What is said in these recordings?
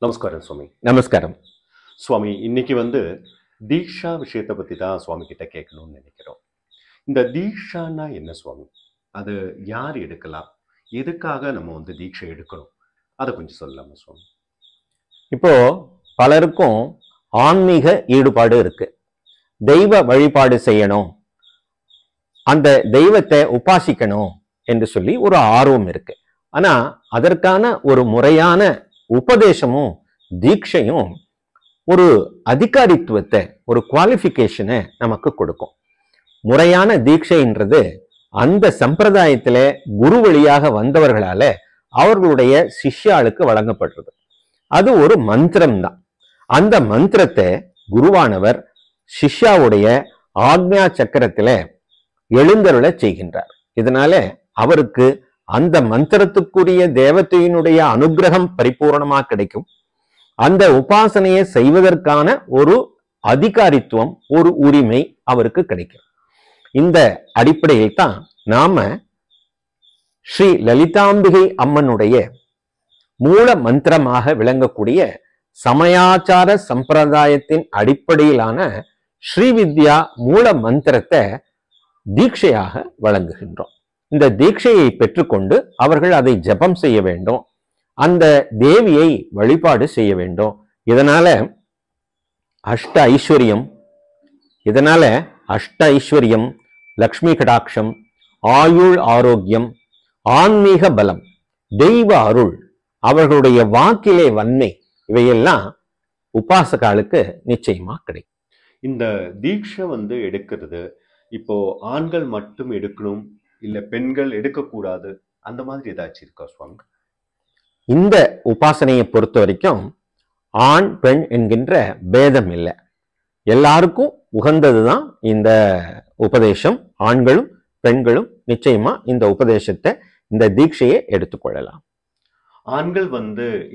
நமஸ்காரம் சுவாமி. நமஸ்காரம். சுவாமி, இன்னைக்கு தீக்ஷா விஷயத்தை பத்தி தான் சுவாமி கிட்ட கேட்கணும்னு நினைக்கிறோம். இந்த தீக்ஷான்னா என்ன சுவாமி? அது யார் எடுக்கலாம்? எதுக்காக நம்ம தீட்சை எடுக்கணும்? அதை கொஞ்சம் சொல்லலாமா சுவாமி? இப்போ பலருக்கும் ஆன்மீக ஈடுபாடு இருக்கு. தெய்வ வழிபாடு செய்யணும், அந்த தெய்வத்தை உபாசிக்கணும் என்று சொல்லி ஒரு ஆர்வம் இருக்கு. ஆனா அதற்கான ஒரு முறையான உபதேசமும் தீட்சையும் ஒரு அதிகாரித்துவத்தை, ஒரு குவாலிஃபிகேஷனை நமக்கு கொடுக்கும். முறையான தீட்சைன்றது அந்த சம்பிரதாயத்தில குரு வழியாக வந்தவர்களால அவர்களுடைய சிஷ்யாளுக்கு வழங்கப்படுறது. அது ஒரு மந்திரம் தான். அந்த மந்திரத்தை குருவானவர் சிஷ்யாவுடைய ஆக்ஞா சக்கரத்தில எழுந்தருள செய்கின்றார். இதனால அவருக்கு அந்த மந்திரத்துக்குரிய தேவதையினுடைய அனுகிரகம் பரிபூர்ணமா கிடைக்கும். அந்த உபாசனையை செய்வதற்கான ஒரு அதிகாரித்துவம், ஒரு உரிமை அவருக்கு கிடைக்கும். இந்த அடிப்படையில் தான் நாம ஸ்ரீ லலிதாம்பிகை அம்மனுடைய மூல மந்திரமாக விளங்கக்கூடிய சமயாச்சார சம்பிரதாயத்தின் அடிப்படையிலான ஸ்ரீவித்யா மூல மந்திரத்தை தீட்சையாக வழங்குகின்றோம். இந்த தீட்சையை பெற்றுக்கொண்டு அவர்கள் அதை ஜபம் செய்ய வேண்டும், அந்த தேவியை வழிபாடு செய்ய வேண்டும். இதனால அஷ்ட ஐஸ்வர்யம், லக்ஷ்மி கடாட்சம், ஆயுள் ஆரோக்கியம், ஆன்மீக பலம், தெய்வ அருள், அவர்களுடைய வாக்கிலே வன்மை, இவையெல்லாம் உபாசகாலுக்கு நிச்சயமா கிடைக்கும். இந்த தீட்சை எடுக்கிறது இப்போ ஆண்கள் மட்டும் எடுக்கணும், இல்ல பெண்கள் எடுக்கக்கூடாது, அந்த மாதிரி ஏதாச்சும் இருக்கா சுவாமி? இந்த உபாசனையை பொறுத்த வரைக்கும் ஆண் பெண் என்கின்ற பேதம் இல்லை. எல்லாருக்கும் உகந்ததுதான் இந்த உபதேசம். ஆண்களும் பெண்களும் நிச்சயமா இந்த உபதேசத்தை, இந்த தீட்சையை எடுத்துக்கொள்ளலாம். ஆண்கள்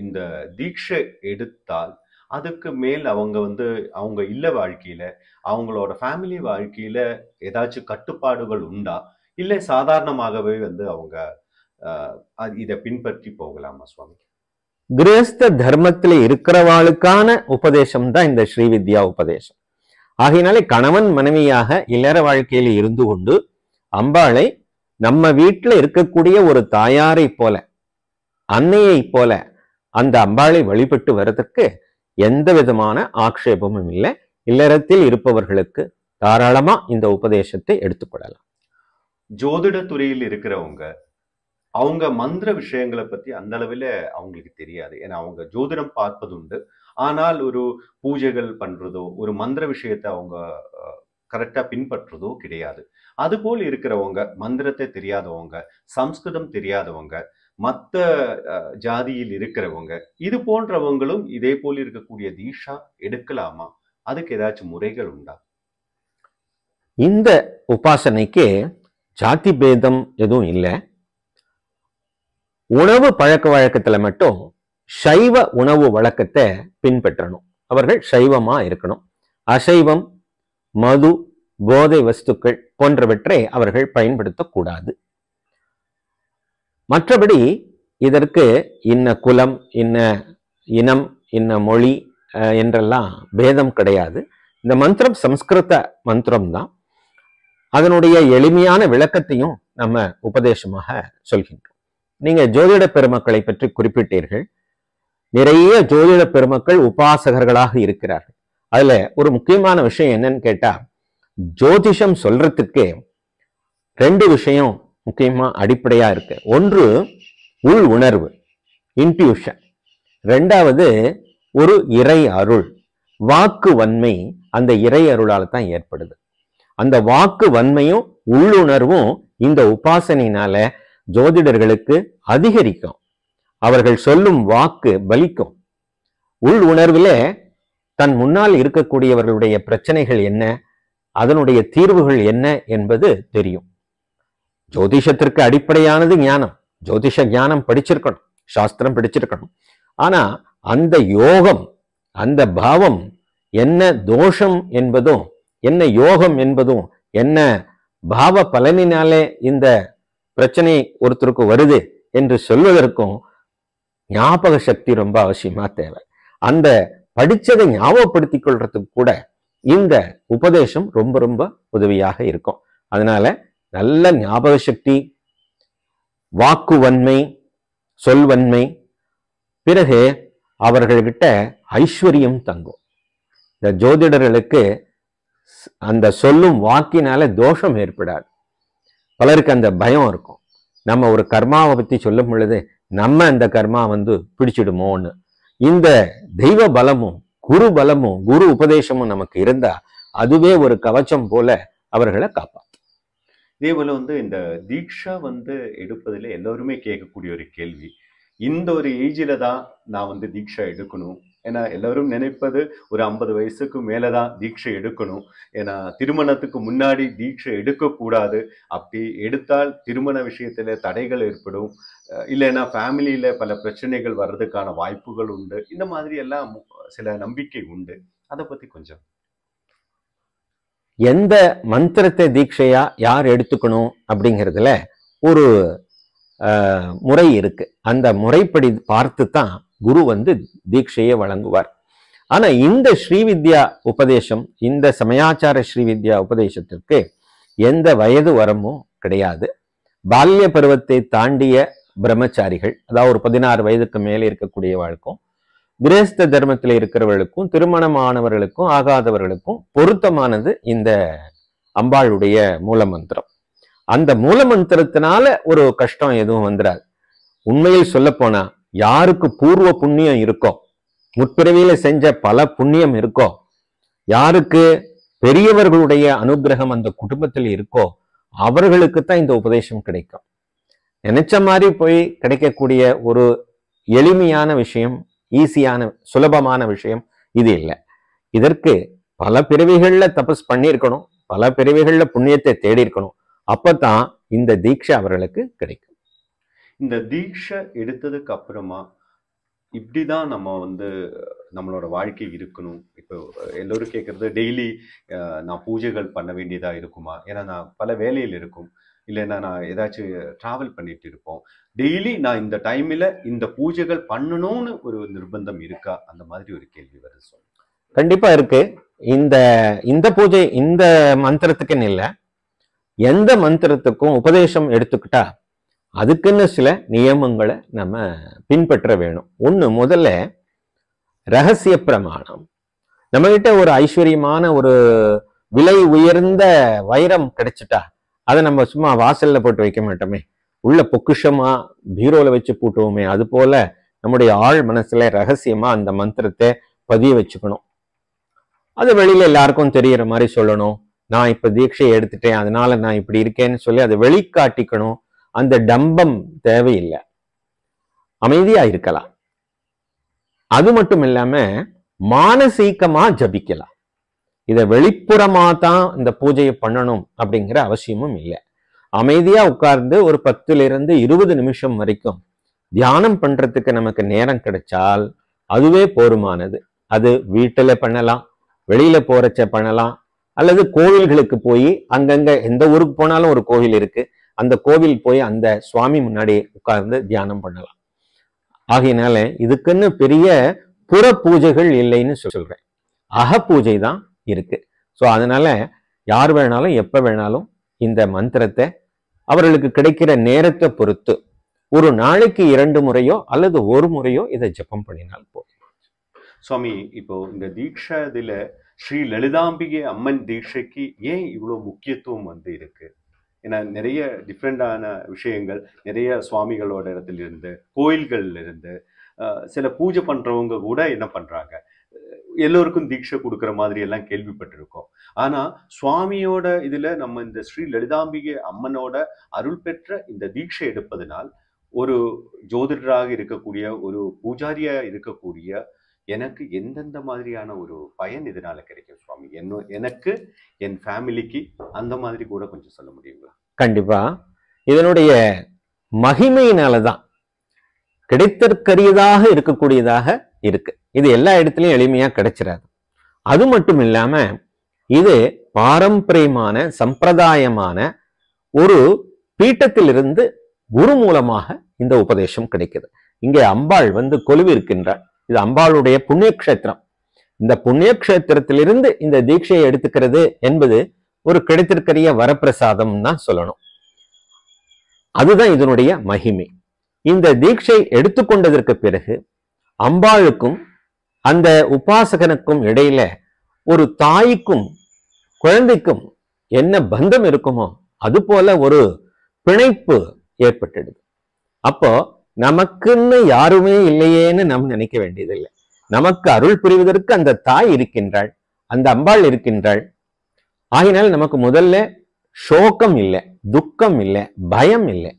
இந்த தீட்சை எடுத்தால் அதுக்கு மேல் அவங்க அவங்க இல்ல வாழ்க்கையில, அவங்களோட ஃபேமிலி வாழ்க்கையில ஏதாச்சும் கட்டுப்பாடுகள் உண்டா, இல்ல சாதாரணமாகவே அவங்க இதை பின்பற்றி போகலாமா சுவாமி? கிரகஸ்த தர்மத்தில் இருக்கிறவாளுக்கான உபதேசம் தான் இந்த ஸ்ரீவித்யா உபதேசம். ஆகையினாலே கணவன் மனைவியாக இல்லற வாழ்க்கையில இருந்து கொண்டு அம்பாளை நம்ம வீட்டுல இருக்கக்கூடிய ஒரு தாயாரை போல, அன்னையை போல அந்த அம்பாளை வழிபட்டு வர்றதுக்கு எந்த விதமான ஆக்ஷேபமும் இல்லை. இல்லறத்தில் இருப்பவர்களுக்கு தாராளமா இந்த உபதேசத்தை எடுத்துக்கொள்ளலாம். ஜோதிட துறையில் இருக்கிறவங்க அவங்க மந்திர விஷயங்களை பத்தி அந்த அளவில் அவங்களுக்கு தெரியாது. ஏன்னா அவங்க ஜோதிடம் பார்ப்பது உண்டு, ஆனால் ஒரு பூஜைகள் பண்றதோ ஒரு மந்திர விஷயத்தை அவங்க கரெக்டா பின்பற்றுறதோ கிடையாது. அதுபோல் இருக்கிறவங்க, மந்திரத்தை தெரியாதவங்க, சம்ஸ்கிருதம் தெரியாதவங்க, மற்ற ஜாதியில் இருக்கிறவங்க, இது போன்றவங்களும் இதே போல் இருக்கக்கூடிய தீட்சா எடுக்கலாமா? அதுக்கு ஏதாச்சும் முறைகள் உண்டா? இந்த உபாசனைக்கு ஜாதி பேதம் எதுவும் இல்லை. உணவு பழக்க வழக்கத்துல மட்டும் சைவ உணவு வழக்கத்தை பின்பற்றணும். அவர்கள் சைவமா இருக்கணும். அசைவம், மது, போதை வஸ்துக்கள் போன்றவற்றை அவர்கள் பயன்படுத்தக்கூடாது. மற்றபடி இதற்கு இன்ன குலம், இன்ன இனம், இன்ன மொழி என்றெல்லாம் பேதம் கிடையாது. இந்த மந்திரம் சம்ஸ்கிருத மந்திரம் தான். அதனுடைய எளிமையான விளக்கத்தையும் நம்ம உபதேசமாக சொல்கின்றோம். நீங்க ஜோதிட பெருமக்களை பற்றி குறிப்பிட்டீர்கள். நிறைய ஜோதிட பெருமக்கள் உபாசகர்களாக இருக்கிறார்கள். அதுல ஒரு முக்கியமான விஷயம் என்னன்னு கேட்டா, ஜோதிஷம் சொல்றதுக்கு ரெண்டு விஷயம் முக்கியமா அடிப்படையா இருக்கு. ஒன்று உள் உணர்வு, இன்ட்யூஷன். ரெண்டாவது ஒரு இறை அருள், வாக்கு வன்மை. அந்த இறை அருளால தான் ஏற்படுது. அந்த வாக்கு வன்மையும் உள்ளுணர்வும் இந்த உபாசனையினால ஜோதிடர்களுக்கு அதிகரிக்கும். அவர்கள் சொல்லும் வாக்கு பலிக்கும். உள் உணர்விலே தன் முன்னால் இருக்கக்கூடியவர்களுடைய பிரச்சனைகள் என்ன, அதனுடைய தீர்வுகள் என்ன என்பது தெரியும். ஜோதிஷத்திற்கு அடிப்படையானது ஞானம். ஜோதிஷ ஞானம் படிச்சிருக்கணும், சாஸ்திரம் படிச்சிருக்கணும். ஆனா அந்த யோகம், அந்த பாவம் என்ன தோஷம் என்பதும், என்ன யோகம் என்பதும், என்ன பாவ பலனினாலே இந்த பிரச்சனை ஒருத்தருக்கு வருது என்று சொல்வதற்கும் ஞாபக சக்தி ரொம்ப அவசியமா தேவை. அந்த படிச்சதை ஞாபகப்படுத்திக் கொள்றதுக்கு கூட இந்த உபதேசம் ரொம்ப ரொம்ப உதவியாக இருக்கும். அதனால நல்ல ஞாபக சக்தி, வாக்குவன்மை, சொல்வன்மை, பிறகு அவர்கள்கிட்ட ஐஸ்வர்யம் தங்கும். இந்த ஜோதிடர்களுக்கு அந்த சொல்லும் வாக்கினால தோஷம் ஏற்படாது. பலருக்கு அந்த பயம் இருக்கும். நம்ம ஒரு கர்மாவை பத்தி சொல்லும் பொழுது நம்ம அந்த கர்மா பிடிச்சிடுமோன்னு. இந்த தெய்வ பலமும் குரு பலமும் குரு உபதேசமும் நமக்கு இருந்தா அதுவே ஒரு கவச்சம் போல அவர்களை காப்பாற்றும். இதே போல இந்த தீட்சா எடுப்பதில் எல்லோருமே கேட்கக்கூடிய ஒரு கேள்வி, இந்த ஒரு ஏஜில தான் நான் தீட்சா எடுக்கணும். ஏன்னா எல்லாரும் நினைப்பது ஒரு 50 வயசுக்கு மேலதான் தீட்சை எடுக்கணும். ஏன்னா திருமணத்துக்கு முன்னாடி தீட்சை எடுக்கக்கூடாது. அப்படி எடுத்தால் திருமண விஷயத்துல தடைகள் ஏற்படும், இல்லைன்னா ஃபேமிலியில பல பிரச்சனைகள் வர்றதுக்கான வாய்ப்புகள் உண்டு. இந்த மாதிரி எல்லாம் சில நம்பிக்கை உண்டு. அதை பத்தி கொஞ்சம். எந்த மந்திரத்தை தீட்சையா யார் எடுத்துக்கணும் அப்படிங்கிறதுல ஒரு முறை இருக்கு. அந்த முறைப்படி பார்த்து தான் குரு தீட்சையை வழங்குவார். ஆனா இந்த ஸ்ரீவித்யா உபதேசம், இந்த சமயாச்சார ஸ்ரீவித்யா உபதேசத்திற்கு எந்த வயது வரமும் கிடையாது. பால்ய பருவத்தை தாண்டிய பிரம்மச்சாரிகள், அதாவது ஒரு 16 வயதுக்கு மேலே இருக்கக்கூடியவர்களுக்கும், கிரகஸ்த தர்மத்தில் இருக்கிறவர்களுக்கும், திருமணமானவர்களுக்கும் ஆகாதவர்களுக்கும் பொருத்தமானது இந்த அம்பாளுடைய மூலமந்திரம். அந்த மூலமந்திரத்தினால ஒரு கஷ்டம் எதுவும் வந்துடாது. உண்மையில் சொல்ல போனா யாருக்கு பூர்வ புண்ணியம் இருக்கோ, முற்பிறவியில செஞ்ச பல புண்ணியம் இருக்கோ, யாருக்கு பெரியவர்களுடைய அனுகிரகம் அந்த குடும்பத்தில் இருக்கோ, அவர்களுக்குத்தான் இந்த உபதேசம் கிடைக்கும். நினைச்ச மாதிரி போய் கிடைக்கக்கூடிய ஒரு எளிமையான விஷயம், ஈஸியான சுலபமான விஷயம் இது இல்லை. இதற்கு பல பிறவிகள்ல தபஸ் பண்ணியிருக்கணும், பல பிறவிகள்ல புண்ணியத்தை தேடி இருக்கணும். அப்பதான் இந்த தீட்சை அவர்களுக்கு கிடைக்கும். இந்த தீட்சை எடுத்ததுக்கு அப்புறமா இப்படிதான் நம்ம நம்மளோட வாழ்க்கை இருக்கணும். இப்போ எல்லோரும் கேட்கறது, டெய்லி நான் பூஜைகள் பண்ண வேண்டியதா இருக்குமா? ஏன்னா நான் பல வேலையில் இருக்கும், இல்லைன்னா நான் ஏதாச்சும் டிராவல் பண்ணிட்டு இருப்போம். டெய்லி நான் இந்த டைம்ல இந்த பூஜைகள் பண்ணணும்னு ஒரு நிர்பந்தம் இருக்கா? அந்த மாதிரி ஒரு கேள்வி வருது. சொல்லுங்க. கண்டிப்பா இருக்கு. இந்த பூஜை இந்த மந்திரத்துக்குன்னு இல்லை, எந்த மந்திரத்துக்கும் உபதேசம் எடுத்துக்கிட்டா அதுக்குன்னு சில நியமங்களை நம்ம பின்பற்ற வேணும். ஒண்ணு, முதல்ல ரகசிய பிரமாணம். நம்ம கிட்ட ஒரு ஐஸ்வர்யமான ஒரு விலை உயர்ந்த வைரம் கிடைச்சிட்டா அதை நம்ம சும்மா வாசல்ல போட்டு வைக்க மாட்டோமே, உள்ள பொக்குஷமா பீரோல வச்சு பூட்டுவோமே. அது போல நம்முடைய ஆழ் மனசுல ரகசியமா அந்த மந்திரத்தை பதிய வச்சுக்கணும். அது வெளியில எல்லாருக்கும் தெரியற மாதிரி சொல்லணும். நான் இப்ப தீட்சையை எடுத்துட்டேன், அதனால நான் இப்படி இருக்கேன்னு சொல்லி அதை வெளிக்காட்டிக்கணும். அந்த டம்பம் தேவையில்லை, அமைதியா இருக்கலாம். அது மட்டும் இல்லாம மானசீகமா ஜபிக்கலாம். இதை வெளிப்புறமா தான் இந்த பூஜையை பண்ணணும் அப்படிங்கிற அவசியமும் இல்லை. அமைதியா உட்கார்ந்து ஒரு 10 to 20 நிமிஷம் வரைக்கும் தியானம் பண்றதுக்கு நமக்கு நேரம் கிடைச்சால் அதுவே போருமானது. அது வீட்டுல பண்ணலாம், வெளியில போறச்ச பண்ணலாம், அல்லது கோவில்களுக்கு போய், அங்கங்க எந்த ஊருக்கு போனாலும் ஒரு கோவில் இருக்கு, அந்த கோவில் போய் அந்த சுவாமி முன்னாடி உட்கார்ந்து தியானம் பண்ணலாம். ஆகையினால இதுக்குன்னு பெரிய புற பூஜைகள் இல்லைன்னு சொல்றேன், அக பூஜை தான் இருக்கு. ஸோ அதனால யார் வேணாலும் எப்ப வேணாலும் இந்த மந்திரத்தை அவர்களுக்கு கிடைக்கிற நேரத்தை பொறுத்து ஒரு நாளைக்கு 2 முறையோ அல்லது 1 முறையோ இதை ஜபம் பண்ணினால் போதும். சுவாமி, இப்போ இந்த தீட்சா இதுல ஸ்ரீ லலிதாம்பிகை அம்மன் தீட்சைக்கு ஏன் இவ்வளவு முக்கியத்துவம் இருக்கு? ஏன்னா நிறைய டிஃப்ரெண்டான விஷயங்கள், நிறைய சுவாமிகளோட இடத்துல இருந்து, கோயில்கள்ல இருந்து சில பூஜை பண்றவங்க கூட என்ன பண்றாங்க, எல்லோருக்கும் தீட்சை கொடுக்குற மாதிரி எல்லாம் கேள்விப்பட்டிருக்கோம். ஆனா சுவாமியோட இதுல நம்ம இந்த ஸ்ரீ லலிதாம்பிகை அம்மனோட அருள் பெற்ற இந்த தீட்சை எடுப்பதனால் ஒரு ஜோதிடராக இருக்கக்கூடிய, ஒரு பூஜாரியா இருக்கக்கூடிய எனக்கு எந்தெந்த மாதிரியான ஒரு பயன் இதனால கிடைக்கும் சுவாமி? எனக்கு, என் ஃபேமிலிக்கு, அந்த மாதிரி கூட கொஞ்சம் சொல்ல முடியுங்களா? கண்டிப்பா. இதனுடைய மகிமையினாலதான் கிடைத்தற்கரியதாக இருக்கக்கூடியதாக இருக்கு. இது எல்லா இடத்துலயும் எளிமையா கிடைச்சிடாது. அது மட்டும் இல்லாம இது பாரம்பரியமான சம்பிரதாயமான ஒரு பீட்டத்திலிருந்து குரு மூலமாக இந்த உபதேசம் கிடைக்குது. இங்கே அம்பாள் கொலுவி இருக்கின்றார். இது அம்பாளுடைய புண்ணிய கஷேத்திரம். இந்த புண்ணிய கஷேத்திரத்திலிருந்து இந்த தீட்சையை எடுத்துக்கிறது என்பது ஒரு கிடைத்திருக்கிற வரப்பிரசாதம் தான் சொல்லணும். அதுதான் இதனுடைய மகிமை. இந்த தீட்சை எடுத்துக்கொண்டதற்கு பிறகு அம்பாளுக்கும் அந்த உபாசகனுக்கும் இடையில ஒரு தாய்க்கும் குழந்தைக்கும் என்ன பந்தம் இருக்குமோ அது போல ஒரு பிணைப்பு ஏற்பட்டுடுது. அப்போ நமக்குன்னு யாருமே இல்லையேன்னு நம்ம நினைக்க வேண்டியதில்லை. நமக்கு அருள் புரிவதற்கு அந்த தாய் இருக்கின்றாள், அந்த அம்பாள் இருக்கின்றாள். ஆகினால் நமக்கு முதல்ல சோகம் இல்லை, துக்கம் இல்லை, பயம் இல்லை.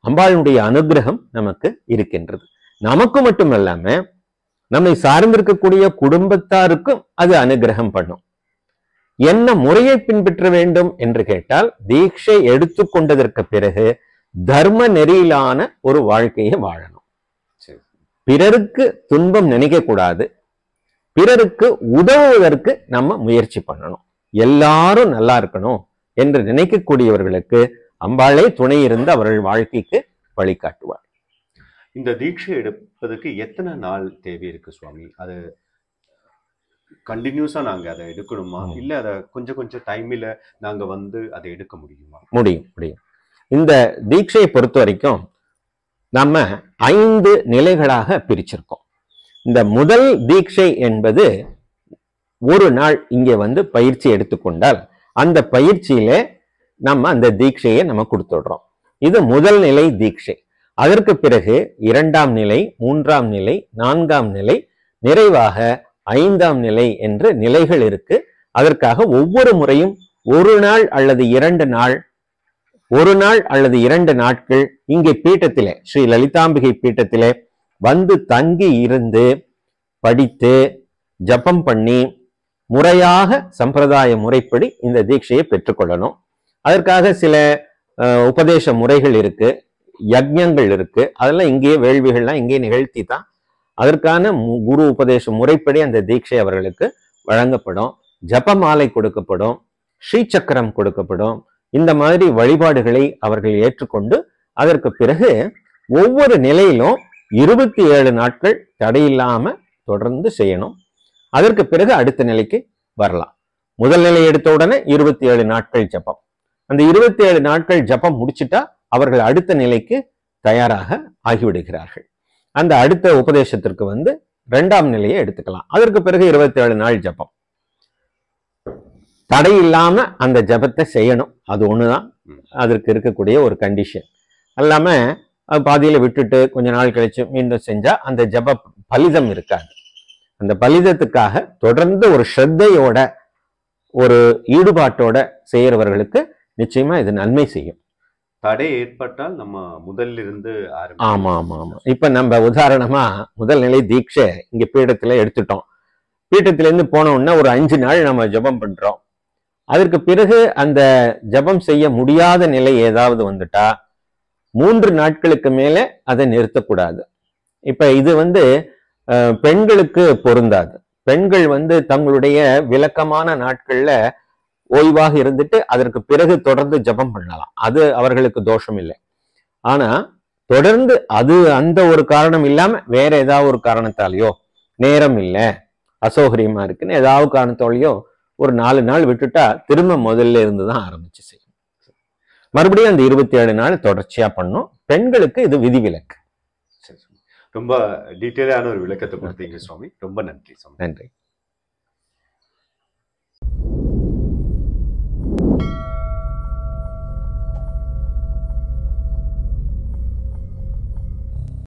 அம்பாளுடைய அனுகிரகம் நமக்கு இருக்கின்றது. நமக்கு மட்டுமல்லாம நம்மை சார்ந்திருக்கக்கூடிய குடும்பத்தாருக்கும் அது அனுகிரகம் பண்ணும். என்ன முறையை பின்பற்ற வேண்டும் என்று கேட்டால், தீட்சை எடுத்துக்கொண்டதற்கு பிறகு தர்ம நெறியிலான ஒரு வாழ்க்கையை வாழணும். பிறருக்கு துன்பம் நினைக்க கூடாது, பிறருக்கு உதவுவதற்கு நம்ம முயற்சி பண்ணணும். எல்லாரும் நல்லா இருக்கணும் என்று நினைக்கக்கூடியவர்களுக்கு அம்பாளே துணை இருந்து அவர்கள் வாழ்க்கைக்கு வழிகாட்டுவார். இந்த தீட்சை எடுப்பதற்கு எத்தனை நாள் தேவை இருக்கு சுவாமி? அது கண்டினியூஸா நாங்க அதை எடுக்கணுமா, இல்ல அதை கொஞ்சம் கொஞ்சம் டைம்ல நாங்க அதை எடுக்க முடியுமா? முடியும். இந்த தீட்சையை பொறுத்த வரைக்கும் நம்ம 5 நிலைகளாக பிரிச்சிருக்கோம். இந்த முதல் தீட்சை என்பது ஒரு நாள் இங்க பயிற்சி எடுத்துக்கொண்டால் அந்த பயிற்சியில நம்ம அந்த தீட்சையை நம்ம கொடுத்துடுறோம். இது முதல் நிலை தீட்சை. அதற்கு பிறகு 2ஆம் நிலை, 3ஆம் நிலை, 4ஆம் நிலை, நிறைவாக 5ஆம் நிலை என்று நிலைகள் இருக்கு. அதற்காக ஒவ்வொரு முறையும் ஒரு நாள் அல்லது 2 நாள், ஒரு நாள் அல்லது 2 நாட்கள் இங்கே பீட்டத்திலே, ஸ்ரீ லலிதாம்பிகை பீட்டத்திலே தங்கி இருந்து படித்து ஜபம் பண்ணி முறையாக சம்பிரதாய முறைப்படி இந்த தீட்சையை பெற்றுக்கொள்ளணும். அதற்காக சில உபதேச முறைகள் இருக்கு, யஜ்ஞங்கள் இருக்கு. அதெல்லாம் இங்கேயே வேள்விகள்லாம் இங்கே நிகழ்த்தி தான் அதற்கான குரு உபதேச முறைப்படி அந்த தீட்சை அவர்களுக்கு வழங்கப்படும். ஜபமாலை கொடுக்கப்படும், ஸ்ரீசக்கரம் கொடுக்கப்படும். இந்த மாதிரி வழிபாடுகளை அவர்கள் ஏற்றுக்கொண்டு அதற்கு பிறகு ஒவ்வொரு நிலையிலும் 27 நாட்கள் தடையில்லாம தொடர்ந்து செய்யணும். அதற்கு பிறகு அடுத்த நிலைக்கு வரலாம். முதல் நிலை எடுத்த உடனே 27 நாட்கள் ஜபம். அந்த 27 நாட்கள் ஜபம் முடிச்சுட்டா அவர்கள் அடுத்த நிலைக்கு தயாராக ஆகிவிடுகிறார்கள். அந்த அடுத்த உபதேசத்திற்கு 2ஆம் நிலையை எடுத்துக்கலாம். அதற்கு பிறகு 27 நாள் ஜபம். தடை இல்லாம அந்த ஜபத்தை செய்யணும். அது ஒண்ணுதான் அதற்கு இருக்கக்கூடிய ஒரு கண்டிஷன். அல்லாம பாதியில விட்டுட்டு கொஞ்ச நாள் கழிச்சு மீண்டும் செஞ்சா அந்த ஜப பலிதம் இருக்காது. அந்த பலிதத்துக்காக தொடர்ந்து ஒரு ஸ்ரத்தையோட ஒரு ஈடுபாட்டோட செய்யறவர்களுக்கு நிச்சயமா இது நன்மை செய்யும். தடை ஏற்பட்டால் நம்ம முதல்ல இருந்து ஆமா. இப்ப நம்ம உதாரணமா முதல் நிலை தீட்சை இங்க பீடத்துல எடுத்துட்டோம். பீட்டத்துல இருந்து போன உடனே ஒரு 5 நாள் நம்ம ஜபம் பண்றோம். அதற்கு பிறகு அந்த ஜபம் செய்ய முடியாத நிலை ஏதாவது வந்துட்டா 3 நாட்களுக்கு மேல அதை நிறுத்தக்கூடாது. இப்ப இது பெண்களுக்கு பொருந்தாது. பெண்கள் தங்களுடைய விலக்கமான நாட்கள்ல ஓய்வாக இருந்துட்டு அதற்கு பிறகு தொடர்ந்து ஜபம் பண்ணலாம். அது அவர்களுக்கு தோஷம் இல்லை. ஆனா தொடர்ந்து அந்த ஒரு காரணம் இல்லாம வேற ஏதாவது ஒரு காரணத்தாலேயோ, நேரம் இல்லை, அசௌகரியமா இருக்குன்னு ஏதாவது காரணத்தாலேயோ ஒரு 4 நாள் விட்டுட்டா திரும்ப முதல்ல இருந்துதான் ஆரம்பிச்சு செய்யும். மறுபடியும் அந்த 27 நாள் தொடர்ச்சியா பண்ணும். பெண்களுக்கு இது விதிவிலக்கு. ரொம்ப டீட்டெயிலான ஒரு விளக்கத்தை கொடுத்தீங்க சுவாமி. ரொம்ப நன்றி சுவாமி. நன்றி.